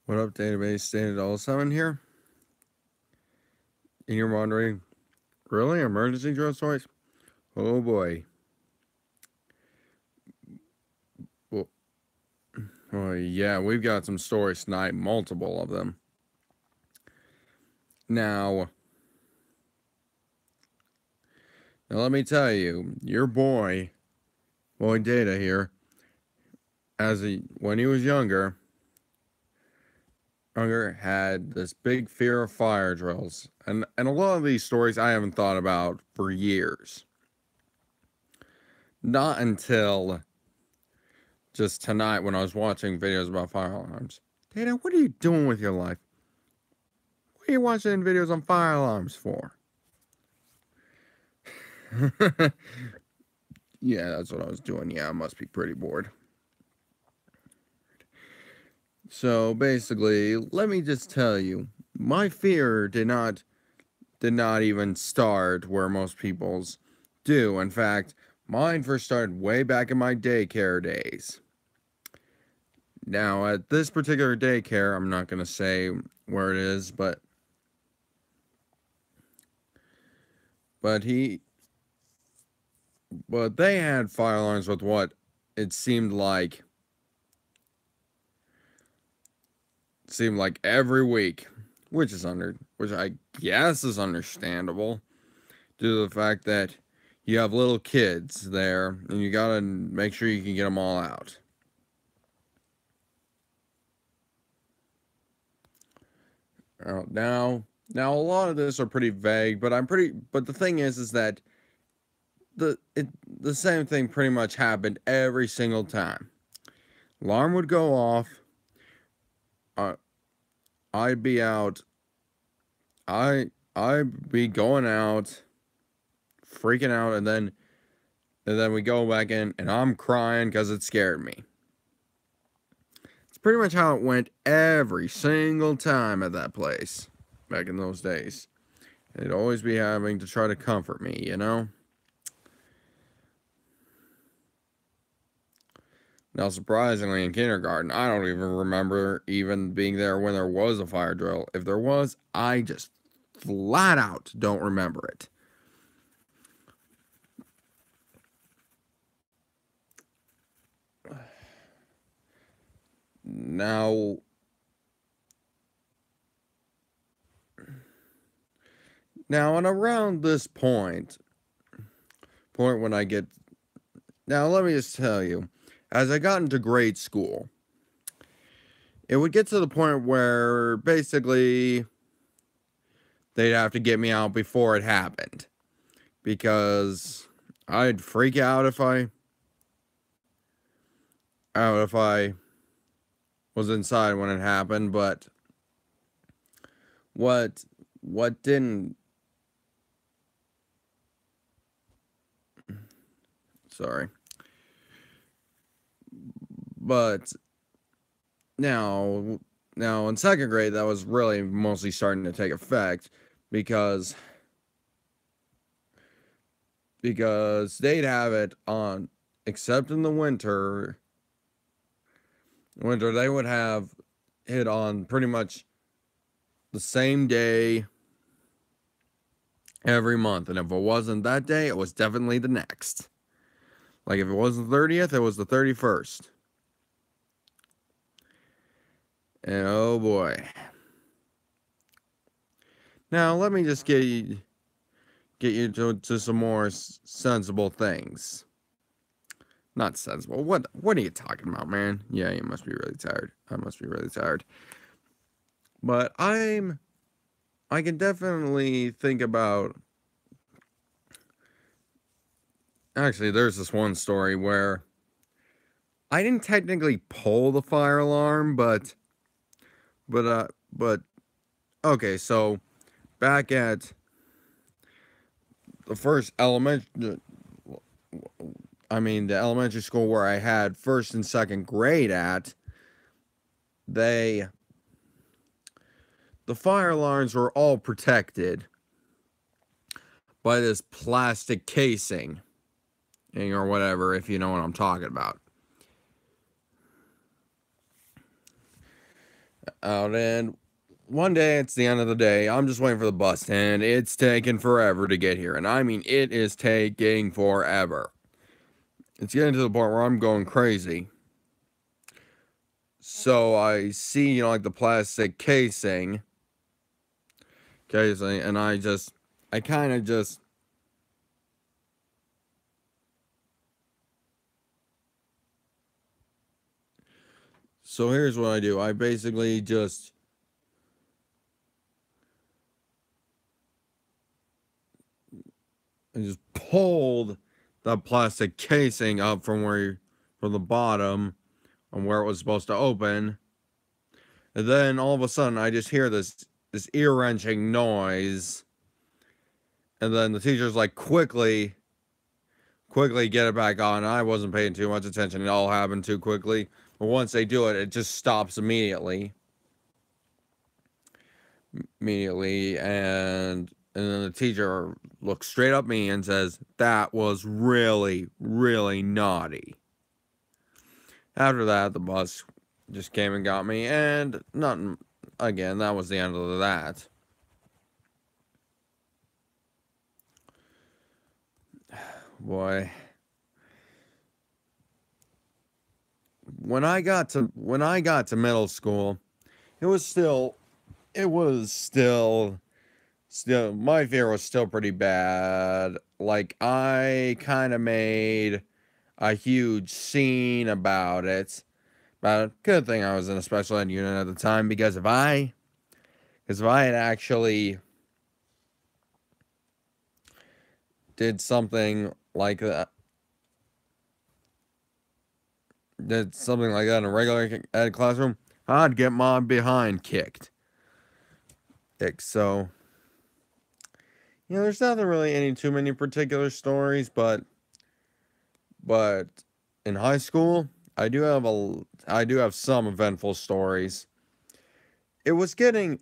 What up, database? Standard 7 here. And you're wondering, really? Emergency drill stories? Oh boy. Well, yeah, we've got some stories tonight, multiple of them. Now, let me tell you, your boy Data here, when he was younger, had this big fear of fire drills. And a lot of these stories I haven't thought about for years. Not until just tonight when I was watching videos about fire alarms. Data, what are you doing with your life? What are you watching videos on fire alarms for? Yeah, that's what I was doing. Yeah, I must be pretty bored. So basically, let me just tell you, my fear did not even start where most people's do. In fact, mine first started way back in my daycare days. Now, at this particular daycare, I'm not going to say where it is, but they had fire alarms with what it seemed like every week, which I guess is understandable due to the fact that you have little kids there and you gotta make sure you can get them all out. Now a lot of this are pretty vague, but the thing is that the same thing pretty much happened every single time. Alarm would go off. I'd be out. I'd be going out, freaking out, and then we go back in, and I'm crying because it scared me. It's pretty much how it went every single time at that place back in those days. They'd always be having to try to comfort me, you know? Now, surprisingly, in kindergarten, I don't even remember even being there when there was a fire drill. If there was, I just flat out don't remember it. Now, and around this point when I get... Now, let me just tell you, as I got into grade school, it would get to the point where basically they'd have to get me out before it happened. Because I'd freak out if I was inside when it happened, but what didn't... Sorry. But now in second grade, that was really mostly starting to take effect because they'd have it on, except in the winter, they would have it on pretty much the same day every month. And if it wasn't that day, it was definitely the next. Like if it was the 30th, it was the 31st. And oh boy. Now, let me just get you to some more sensible things. Not sensible. What are you talking about, man? Yeah, you must be really tired. I must be really tired. But I can definitely think about... Actually, there's this one story where I didn't technically pull the fire alarm, but okay, so back at the first the elementary school where I had first and second grade at, the fire alarms were all protected by this plastic casing, or whatever, if you know what I'm talking about. out, and one day it's the end of the day. I'm just waiting for the bus, and it's taking forever to get here. And I mean, it is taking forever. It's getting to the point where I'm going crazy. So I see, like the plastic casing, and I kind of just. So here's what I do. I basically just pulled the plastic casing up from the bottom on where it was supposed to open. And then all of a sudden I just hear this ear-wrenching noise. And then the teacher's like, quickly get it back on. I wasn't paying too much attention. It all happened too quickly. But once they do it, it just stops immediately. And then the teacher looks straight up me and says, "That was really, really naughty." After that, the bus just came and got me, and nothing. Again, that was the end of that. Boy, when I got to middle school, it was still my fear was still pretty bad. Like, I kind of made a huge scene about it. But good thing I was in a special ed unit at the time, because if I had actually did something like that in a regular ed classroom, I'd get my behind kicked. So, there's nothing really too many particular stories, but in high school, I do have some eventful stories. It was getting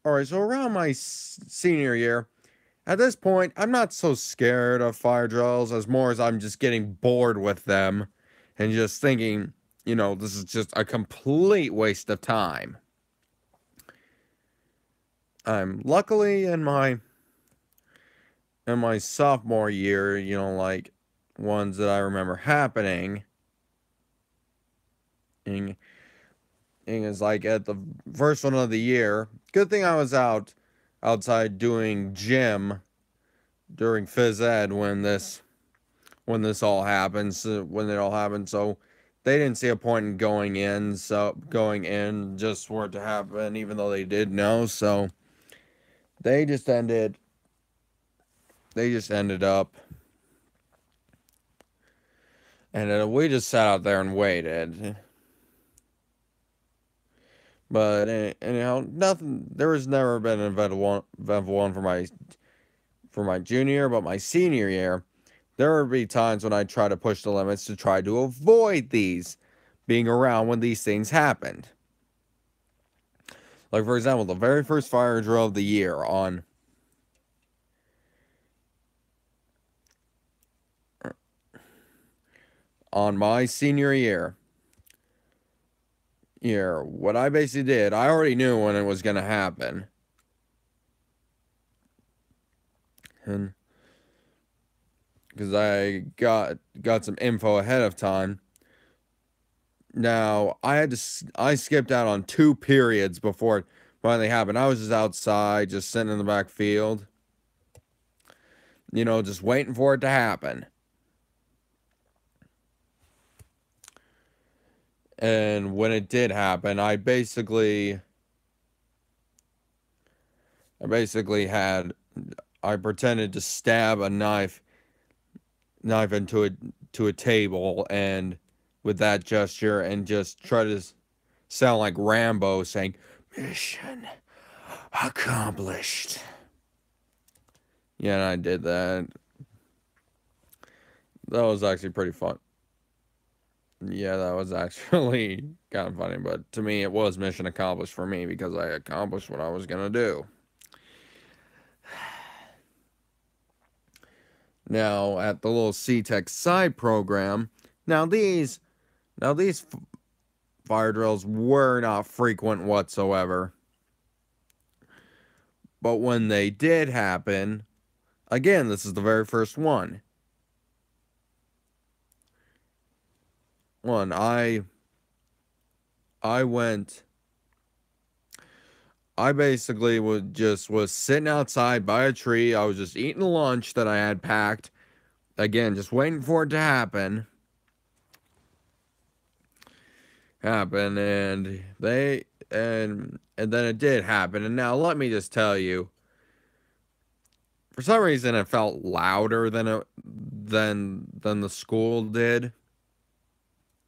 all right. So around my senior year, at this point, I'm not so scared of fire drills as more as I'm just getting bored with them, and just thinking, this is just a complete waste of time. I'm luckily in my sophomore year, like ones that I remember happening. And it's like at the first one of the year. Good thing I was outside doing gym during phys ed when it all happened. So they didn't see a point in going in just for it to happen, even though they did know. So they just ended up, and we just sat out there and waited. But anyhow, nothing. There has never been an eventful one for my junior, but my senior year, there would be times when I try to push the limits to try to avoid these being around when these things happened. Like, for example, the very first fire drill of the year on my senior year, what I basically did, I already knew when it was going to happen. And because I got some info ahead of time. Now, I skipped out on 2 periods before it finally happened. I was just outside, just sitting in the back field, just waiting for it to happen. And when it did happen, I basically I pretended to stab a knife into a table, and with that gesture, and just try to sound like Rambo saying, "Mission accomplished." Yeah, and I did that. That was actually pretty fun. Yeah, that was actually kind of funny, but to me, it was mission accomplished for me, because I accomplished what I was going to do. Now, at the little C-Tech side program, now these fire drills were not frequent whatsoever. But when they did happen, again, this is the very first one. I basically was sitting outside by a tree. I was just eating lunch that I had packed. Again, just waiting for it to happen. And then it did happen. And now let me just tell you, for some reason it felt louder than the school did.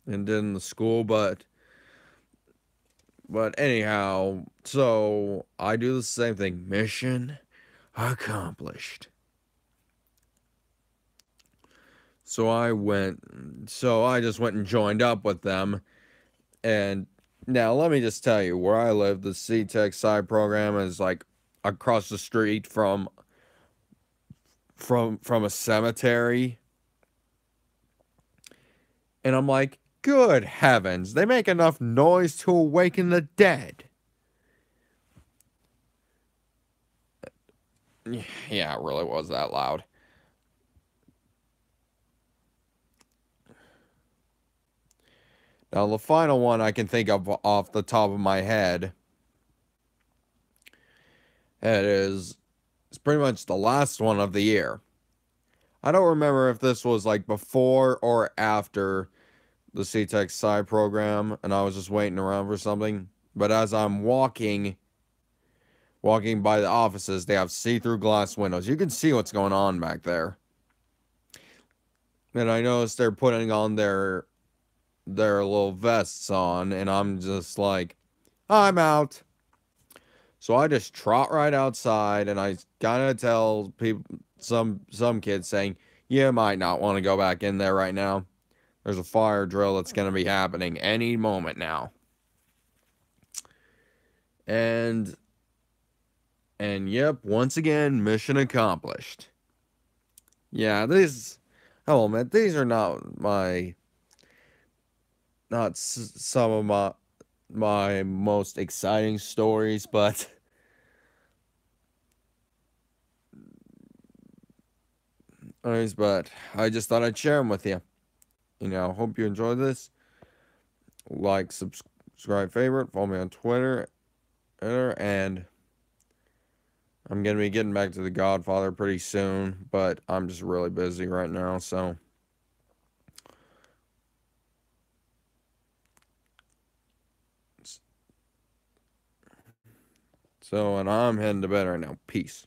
And in the school, but anyhow, so I do the same thing. Mission accomplished. So I just went and joined up with them. And now let me just tell you, where I live, the C-Tech Sci program is like across the street from a cemetery. And I'm like, good heavens, they make enough noise to awaken the dead. Yeah, it really was that loud. Now, the final one I can think of off the top of my head, it's pretty much the last one of the year. I don't remember if this was like before or after the C-Tech Sci program, and I was just waiting around for something. But as I'm walking by the offices, they have see-through glass windows. You can see what's going on back there. And I noticed they're putting on their little vests on, and I'm just like, I'm out. So I just trot right outside, and I kind of tell people, some kids saying, you might not want to go back in there right now. There's a fire drill that's going to be happening any moment now. And yep, once again, mission accomplished. Yeah, these are not some of my most exciting stories, but I just thought I'd share them with you. Hope you enjoyed this. Like, subscribe, favorite, follow me on Twitter, and I'm going to be getting back to The Godfather pretty soon, but I'm just really busy right now, so. And I'm heading to bed right now. Peace.